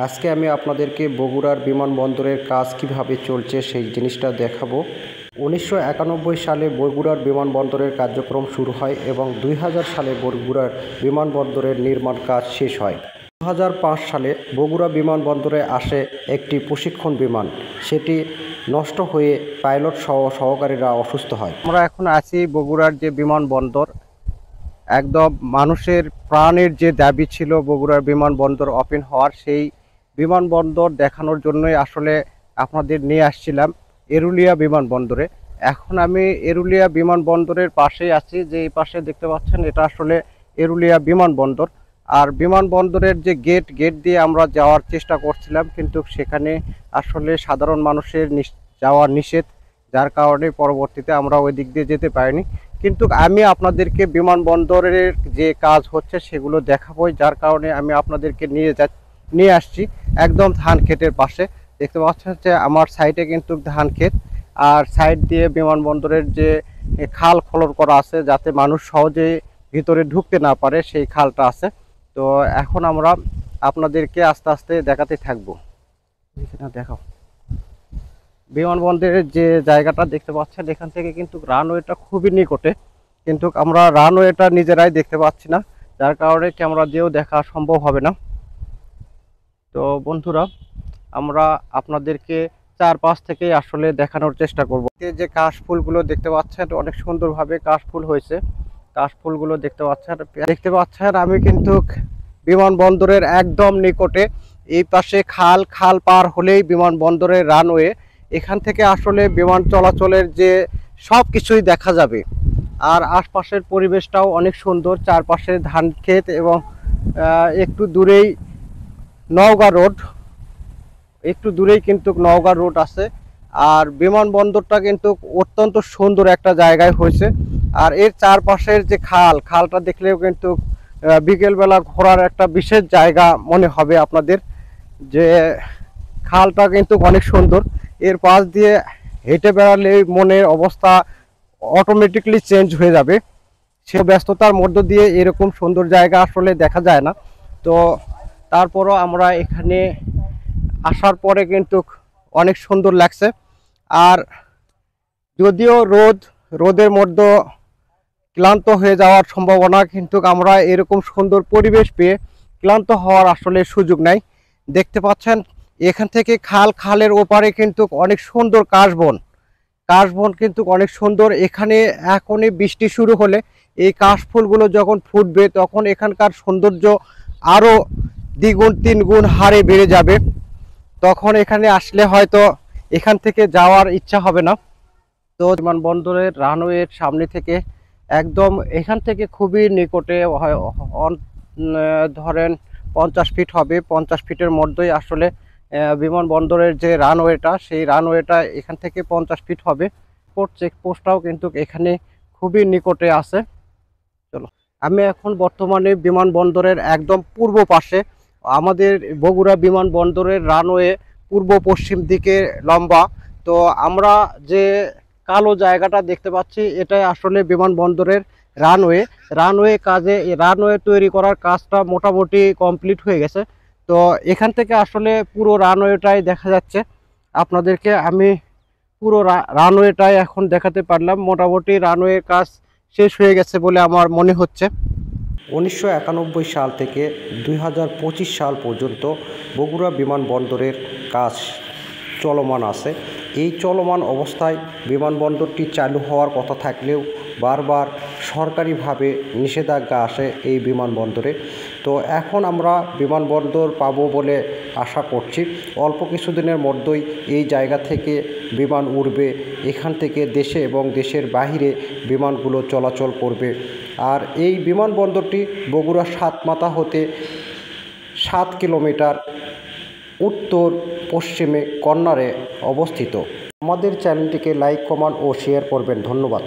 আজকে আমি আপনাদেরকে বগুড়ার বিমানবন্দরের কাজ কিভাবে চলছে সেই জিনিসটা দেখাবো। 1991 সালে বগুড়ার বিমানবন্দরের কার্যক্রম শুরু হয় এবং 2000 সালে বগুড়ার বিমানবন্দরের নির্মাণ কাজ শেষ হয়। 2005 সালে বগুড়া বিমানবন্দরে আসে একটি প্রশিক্ষণ বিমান, সেটি নষ্ট হয়ে পাইলট সহ সহকারীরা অসুস্থ হয়। আমরা এখন আছি বগুড়ার যে বিমানবন্দর, একদম মানুষের প্রাণের যে দাবি ছিল বগুড়ার বিমানবন্দর ওপেন হওয়ার, সেই বিমানবন্দর দেখানোর জন্যই আসলে আপনাদের নিয়ে আসছিলাম এরুলিয়া বিমানবন্দরে। এখন আমি এরুলিয়া বিমানবন্দরের পাশেই আছি, যে এই পাশে দেখতে পাচ্ছেন এটা আসলে এরুলিয়া বিমানবন্দর। আর বিমানবন্দরের যে গেট দিয়ে আমরা যাওয়ার চেষ্টা করছিলাম, কিন্তু সেখানে আসলে সাধারণ মানুষের যাওয়া নিষেধ, যার কারণে পরবর্তীতে আমরা ওই দিক দিয়ে যেতে পারিনি। কিন্তু আমি আপনাদেরকে বিমানবন্দরের যে কাজ হচ্ছে সেগুলো দেখাবোই, যার কারণে আমি আপনাদেরকে নিয়ে আসছি একদম ধান ক্ষেতের পাশে। দেখতে পাচ্ছেন যে আমার সাইডে কিন্তু ধান ক্ষেত, আর সাইড দিয়ে বিমানবন্দরের যে খাল খনন করা আছে যাতে মানুষ সহজে ভিতরে ঢুকতে না পারে, সেই খালটা আছে। তো এখন আমরা আপনাদেরকে আস্তে আস্তে দেখাতে থাকবো। দেখাও বিমানবন্দরের যে জায়গাটা দেখতে পাচ্ছেন, এখান থেকে কিন্তু রানওয়েটা খুবই নিকটে, কিন্তু আমরা রানওয়েটা নিজেরাই দেখতে পাচ্ছি না, যার কারণে ক্যামেরা দিয়েও দেখা সম্ভব হবে না। তো বন্ধুরা, আমরা আপনাদেরকে চারপাশ থেকে আসলে দেখানোর চেষ্টা করব। যে কাশফুলগুলো দেখতে পাচ্ছেন, অনেক সুন্দরভাবে কাশফুল হয়েছে। কাশফুলগুলো দেখতে পাচ্ছেন আমি কিন্তু বিমানবন্দরের একদম নিকটে। এই পাশে খাল পার হলেই বিমানবন্দরের রানওয়ে। এখান থেকে আসলে বিমান চলাচলের যে সব কিছুই দেখা যাবে। আর আশপাশের পরিবেশটাও অনেক সুন্দর, চারপাশে ধান ক্ষেত এবং একটু দূরেই নওগাঁ রোড, কিন্তু নওগাঁ রোড আছে। আর বিমানবন্দরটা কিন্তু অত্যন্ত সুন্দর একটা জায়গায় হয়েছে। আর এর চারপাশের যে খালটা দেখলেও কিন্তু বিকেলবেলা ঘোরার একটা বিশেষ জায়গা মনে হবে আপনাদের, যে খালটা কিন্তু অনেক সুন্দর। এর পাশ দিয়ে হেঁটে বেড়ালে মনের অবস্থা অটোমেটিকলি চেঞ্জ হয়ে যাবে। সে ব্যস্ততার মধ্য দিয়ে এরকম সুন্দর জায়গা আসলে দেখা যায় না। তো তারপরও আমরা এখানে আসার পরে কিন্তু অনেক সুন্দর লাগছে। আর যদিও রোদের মধ্যে ক্লান্ত হয়ে যাওয়ার সম্ভাবনা, কিন্তু আমরা এরকম সুন্দর পরিবেশ পেয়ে ক্লান্ত হওয়ার আসলে সুযোগ নাই। দেখতে পাচ্ছেন এখান থেকে খালের ওপারে কিন্তু অনেক সুন্দর কাশবন কিন্তু অনেক সুন্দর। এখানে এখনই বৃষ্টি শুরু হলে এই কাশফুলগুলো যখন ফুটবে, তখন এখানকার সৌন্দর্য আরো দ্বিগুণ তিনগুণ হারে বেড়ে যাবে। তখন এখানে আসলে হয়তো এখান থেকে যাওয়ার ইচ্ছা হবে না। তো বিমানবন্দরের রানওয়ের সামনে থেকে একদম এখান থেকে খুবই নিকটে, ধরেন 50 ফিট হবে। 50 ফিটের মধ্যেই আসলে বিমানবন্দরের যে রানওয়েটা, সেই রানওয়েটা এখান থেকে 50 ফিট হবে। চেকপোস্টটাও কিন্তু এখানে খুবই নিকটে আছে। চলো, আমি এখন বর্তমানে বিমানবন্দরের একদম পূর্ব পাশে। আমাদের বগুড়া বিমানবন্দরের রানওয়ে পূর্ব পশ্চিম দিকে লম্বা। তো আমরা যে কালো জায়গাটা দেখতে পাচ্ছি, এটাই আসলে বিমানবন্দরের রানওয়ে রানওয়ে তৈরি করার কাজটা মোটামুটি কমপ্লিট হয়ে গেছে। তো এখান থেকে আসলে পুরো রানওয়েটাই দেখা যাচ্ছে। আপনাদেরকে আমি পুরো রানওয়েটাই এখন দেখাতে পারলাম। মোটামুটি রানওয়ের কাজ শেষ হয়ে গেছে বলে আমার মনে হচ্ছে। 1991 সাল থেকে 2025 সাল পর্যন্ত বগুড়া বিমানবন্দরের কাজ চলমান আছে। এই চলমান অবস্থায় বিমানবন্দরটি চালু হওয়ার কথা থাকলেও বারবার সরকারিভাবে নিষেধাজ্ঞা আসে এই বিমানবন্দরে। তো এখন আমরা বিমানবন্দর পাবো বলে আশা করছি। অল্প কিছুদিনের মধ্যেই এই জায়গা থেকে বিমান উড়বে। এখান থেকে দেশে এবং দেশের বাহিরে বিমানগুলো চলাচল করবে। আর এই বিমানবন্দরটি বগুড়া সাতমাথা হতে 7 কিলোমিটার উত্তর পশ্চিমে কর্নারে অবস্থিত। আমাদের চ্যানেলটিকে লাইক, কমেন্ট ও শেয়ার করবেন। ধন্যবাদ।